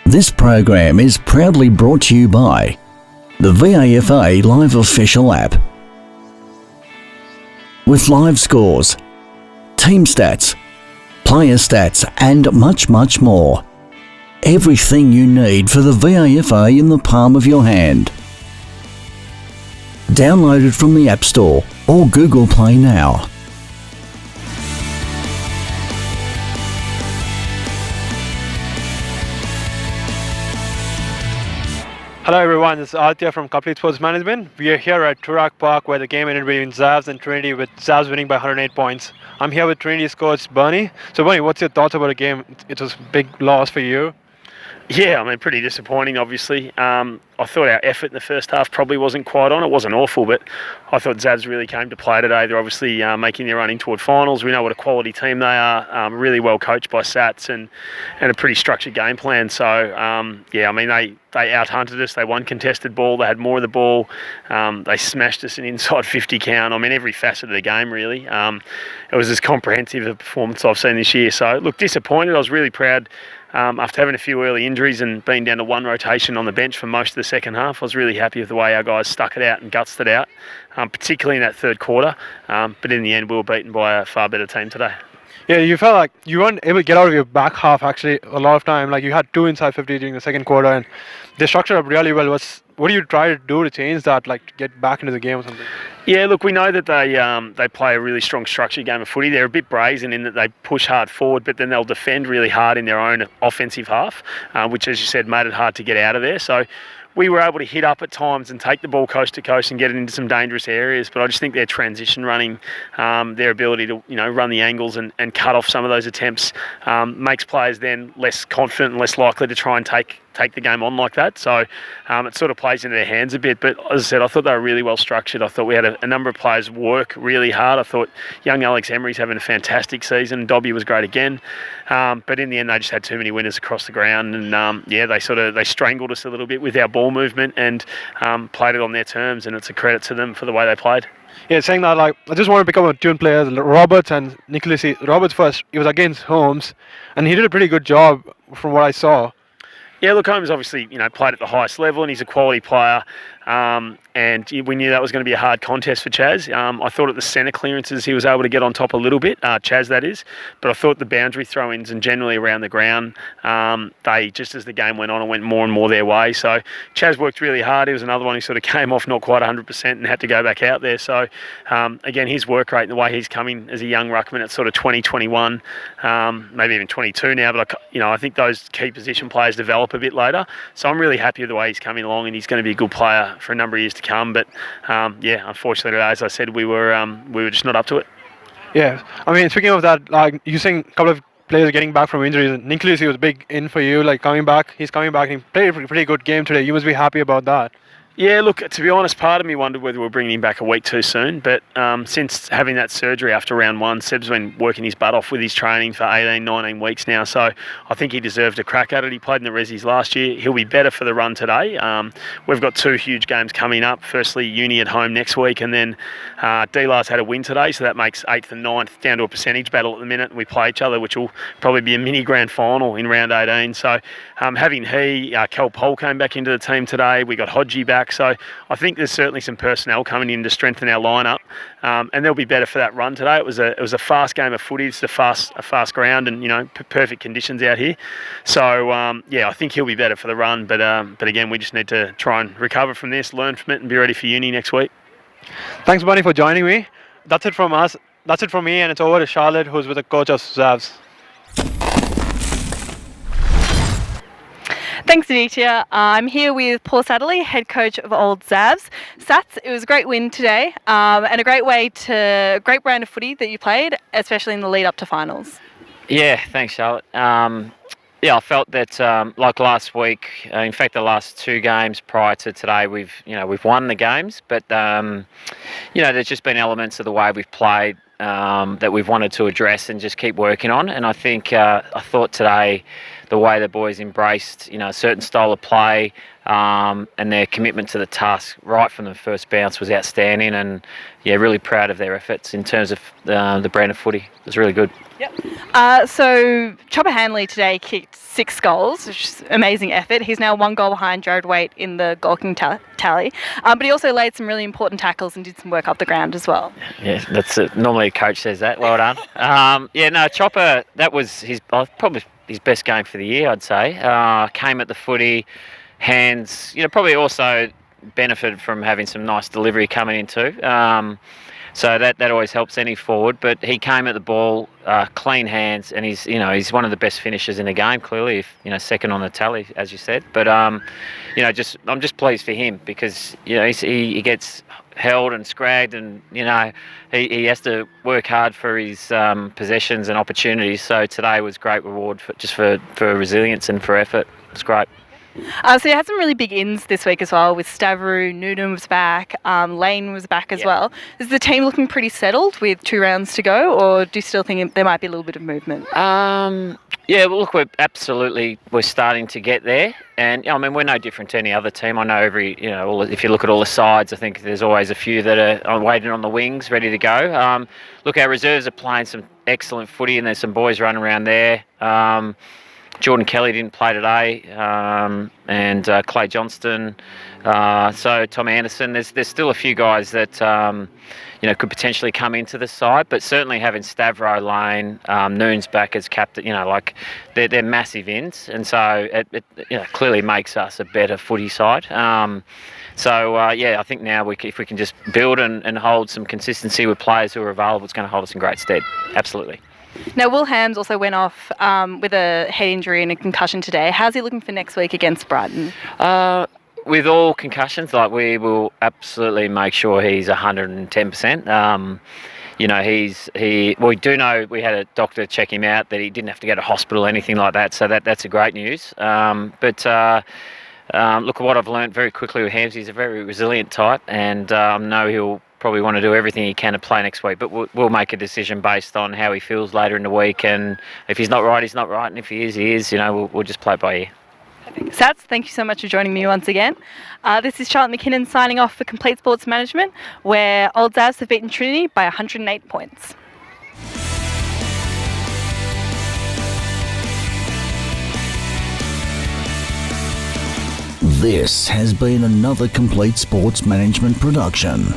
This program is proudly brought to you by the VAFA Live Official app. With live scores, team stats, player stats and much, much more. Everything you need for the VAFA in the palm of your hand. Download it from the App Store or Google Play now. Hello everyone, this is Aditya from Complete Sports Management. We are here at Turak Park where the game ended between Xavs and Trinity, with Xavs winning by 108 points. I'm here with Trinity's coach Bernie. So Bernie, what's your thoughts about the game? It was a big loss for you. Yeah, I mean, pretty disappointing, obviously. I thought our effort in the first half probably wasn't quite on. It wasn't awful, but I thought Xavs really came to play today. They're obviously making their running toward finals. We know what a quality team they are, really well coached by Sats and a pretty structured game plan. So, yeah, I mean, they out-hunted us. They won contested ball. They had more of the ball. They smashed us an inside 50 count. I mean, every facet of the game, really. It was as comprehensive a performance I've seen this year. So, look, disappointed. I was really proud. After having a few early injuries and being down to one rotation on the bench for most of the second half, I was really happy with the way our guys stuck it out and gutsed it out, particularly in that third quarter. But in the end, we were beaten by a far better team today. Yeah, you felt like you weren't able to get out of your back half actually a lot of time. Like you had two inside 50 during the second quarter and they structured up really well. What do you try to do to change that, like to get back into the game or something? Yeah, look, we know that they play a really strong structured game of footy. They're a bit brazen in that they push hard forward, but then they'll defend really hard in their own offensive half, which, as you said, made it hard to get out of there. So we were able to hit up at times and take the ball coast to coast and get it into some dangerous areas. But I just think their transition running, their ability to run the angles and cut off some of those attempts makes players then less confident and less likely to try and take the game on like that. So it sort of plays into their hands a bit. But as I said, I thought they were really well structured. I thought we had a number of players work really hard. I thought young Alex Emery's having a fantastic season. Dobby was great again. But in the end, they just had too many winners across the ground. And they strangled us a little bit with our ball movement and played it on their terms. And it's a credit to them for the way they played. Yeah, saying that, like, I just want to pick up on two players, Roberts and Nicholas. Roberts first, he was against Holmes, and he did a pretty good job from what I saw. Yeah, look, Holmes obviously, played at the highest level and he's a quality player. And we knew that was going to be a hard contest for Chaz. I thought at the centre clearances he was able to get on top a little bit, Chaz that is, but I thought the boundary throw-ins and generally around the ground, they, just as the game went on, it went more and more their way. So Chaz worked really hard. He was another one who sort of came off not quite 100% and had to go back out there. So again, his work rate and the way he's coming as a young ruckman at sort of 20, 21, maybe even 22 now, but I think those key position players develop a bit later. So I'm really happy with the way he's coming along and he's going to be a good player for a number of years to come, but unfortunately, as I said, we were just not up to it. Yeah, I mean, speaking of that, like you saying, a couple of players getting back from injuries. Nicholas, he was big in for you, like coming back. He's coming back and he played a pretty good game today. You must be happy about that. Yeah, look, to be honest, part of me wondered whether we're bringing him back a week too soon. But since having that surgery after round one, Seb's been working his butt off with his training for 18, 19 weeks now. So I think he deserved a crack at it. He played in the Rezzies last year. He'll be better for the run today. We've got two huge games coming up. Firstly, Uni at home next week. And then D-Lars had a win today. So that makes 8th and 9th down to a percentage battle at the minute. We play each other, which will probably be a mini grand final in round 18. So having Kel Pole came back into the team today. We got Hodgie back. So I think there's certainly some personnel coming in to strengthen our lineup, and they'll be better for that run today. It was a fast game of footy. It's a fast ground, and perfect conditions out here. So I think he'll be better for the run. But again, we just need to try and recover from this, learn from it, and be ready for uni next week. Thanks, Bunny, for joining me. That's it from us. That's it from me, and it's over to Charlotte, who's with the coach of Xavs. Thanks, Aditya. I'm here with Paul Satterley, head coach of Old Xavs. Sats, it was a great win today, and a great brand of footy that you played, especially in the lead up to finals. Yeah, thanks, Charlotte. I felt that like last week, in fact, the last two games prior to today, we've won the games, but there's just been elements of the way we've played that we've wanted to address and just keep working on. And I think I thought today the way the boys embraced, a certain style of play, and their commitment to the task right from the first bounce was outstanding. And really proud of their efforts in terms of the brand of footy. It was really good. Yep. So Chopper Hanley today kicked 6 goals, which is amazing effort. He's now 1 goal behind Jared Waite in the goal kicking tally. But he also laid some really important tackles and did some work up the ground as well. Yeah, that's it. Normally a coach says that. Well done. Chopper, that was probably his best game for the year, I'd say. Came at the footy, hands, probably also benefited from having some nice delivery coming in too. So that always helps any forward. But he came at the ball, clean hands, and he's one of the best finishers in the game. Clearly, second on the tally, as you said. But I'm just pleased for him because he gets held and scragged, and he has to work hard for his possessions and opportunities. So today was great reward for resilience and for effort. It's great. So you had some really big ins this week as well with Stavrou, Noonan was back, Lane was back as well. Is the team looking pretty settled with 2 rounds to go, or do you still think there might be a little bit of movement? We're starting to get there, and we're no different to any other team. I know if you look at all the sides, I think there's always a few that are waiting on the wings, ready to go. Our reserves are playing some excellent footy, and there's some boys running around there. Jordan Kelly didn't play today, and Clay Johnston, so Tom Anderson. There's still a few guys that could potentially come into the side, but certainly having Stavrou, Lane, Noon's back as captain, they're massive ins, and so it clearly makes us a better footy side. I think now if we can just build and hold some consistency with players who are available, it's going to hold us in great stead. Absolutely. Now, Will Hams also went off with a head injury and a concussion today. How's he looking for next week against Brighton? With all concussions, we will absolutely make sure he's 110%. We do know we had a doctor check him out that he didn't have to go to hospital or anything like that, so that's a great news. Look at what I've learned very quickly with Hams. He's a very resilient type, and I know he'll probably want to do everything he can to play next week, but we'll make a decision based on how he feels later in the week, and if he's not right, he's not right, and if he is, he is. We'll just play it by ear. Sats, thank you so much for joining me once again. This is Charlotte McKinnon signing off for Complete Sports Management, where Old Zavs have beaten Trinity by 108 points. This has been another Complete Sports Management production.